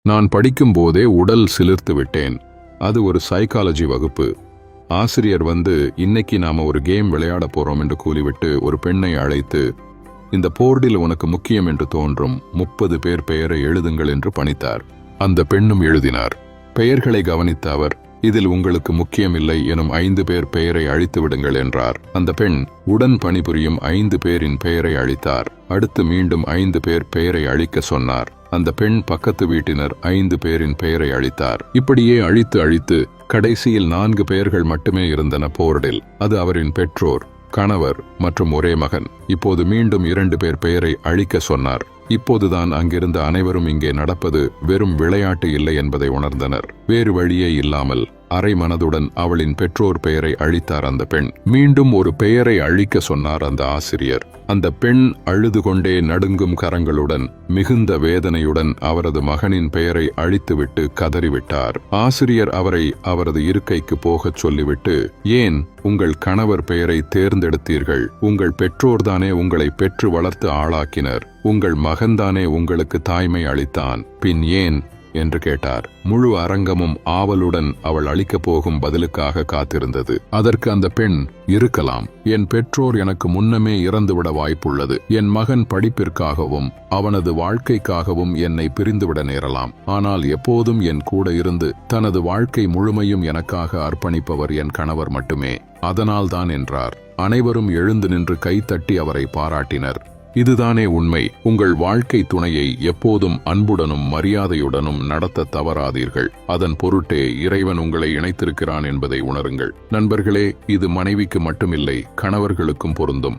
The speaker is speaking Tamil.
நான் படிக்கும் போதே உடல் சிலிர்த்து விட்டேன். அது ஒரு சைக்காலஜி வகுப்பு. ஆசிரியர் வந்து, இன்னைக்கு நாம ஒரு கேம் விளையாட போறோம் என்று கூறிவிட்டு ஒரு பெண்ணை அழைத்து, இந்த போர்டில் உனக்கு முக்கியம் என்று தோன்றும் 30 பேர் பெயரை எழுதுங்கள் என்று பணித்தார். அந்த பெண்ணும் எழுதினார். பெயர்களை கவனித்த அவர், இதில் உங்களுக்கு முக்கியமில்லை எனும் 5 பேர் பெயரை அழித்து விடுங்கள் என்றார். அந்த பெண் உடன் பணிபுரியும் 5 பேரின் பெயரை அழித்தார். அடுத்து மீண்டும் 5 பேர் பெயரை அழிக்க சொன்னார். அந்த பெண் பக்கத்து வீட்டினர் 5 பேரின் பெயரை அழித்தார். இப்படியே அழித்து கடைசியில் 4 பெயர்கள் மட்டுமே இருந்தன போர்டில். அது அவரின் பெற்றோர், கணவர் மற்றும் ஒரே மகன். இப்போது மீண்டும் 2 பேர் பெயரை அழிக்க சொன்னார். இப்போதுதான் அங்கிருந்த அனைவரும் இங்கே நடப்பது வெறும் விளையாட்டு இல்லை என்பதை உணர்ந்தனர். வேறு வழியே இல்லாமல் அரை மனதுடன் அவளின் பெற்றோர் பெயரை அழித்தார் அந்த பெண். மீண்டும் ஒரு பெயரை அழிக்க சொன்னார் அந்த ஆசிரியர். அந்த பெண் அழுது கொண்டே நடுங்கும் கரங்களுடன் மிகுந்த வேதனையுடன் அவரது மகனின் பெயரை அழித்துவிட்டு கதறிவிட்டார். ஆசிரியர் அவரை அவரது இருக்கைக்கு போகச் சொல்லிவிட்டு, ஏன் உங்கள் கணவர் பெயரை தேர்ந்தெடுத்தீர்கள்? உங்கள் பெற்றோர்தானே உங்களை பெற்று வளர்த்து ஆளாக்கினர். உங்கள் மகன்தானே உங்களுக்கு தாய்மை அளித்தான். பின் ஏன் என்று கேட்டார். முழு அரங்கமும் ஆவலுடன் அவள் அளிக்கப் போகும் பதிலுக்காக காத்திருந்தது. அதற்கு அந்த பெண், இருக்கலாம். என் பெற்றோர் எனக்கு முன்னமே இறந்துவிட வாய்ப்புள்ளது. என் மகன் படிப்பிற்காகவும் அவனது வாழ்க்கைக்காகவும் என்னை பிரிந்துவிட நேரலாம். ஆனால் எப்போதும் என் கூட இருந்து தனது வாழ்க்கை முழுமையும் எனக்காக அர்ப்பணிப்பவர் என் கணவர் மட்டுமே. அதனால்தான் என்றார். அனைவரும் எழுந்து நின்று கைத்தட்டி அவரை பாராட்டினர். இதுதானே உண்மை. உங்கள் வாழ்க்கை துணையை எப்போதும் அன்புடனும் மரியாதையுடனும் நடத்த தவறாதீர்கள். அதன் பொருட்டே இறைவன் உங்களை இணைத்திருக்கிறான் என்பதை உணருங்கள். நண்பர்களே, இது மனைவிக்கு மட்டுமில்லை, கணவர்களுக்கும் பொருந்தும்.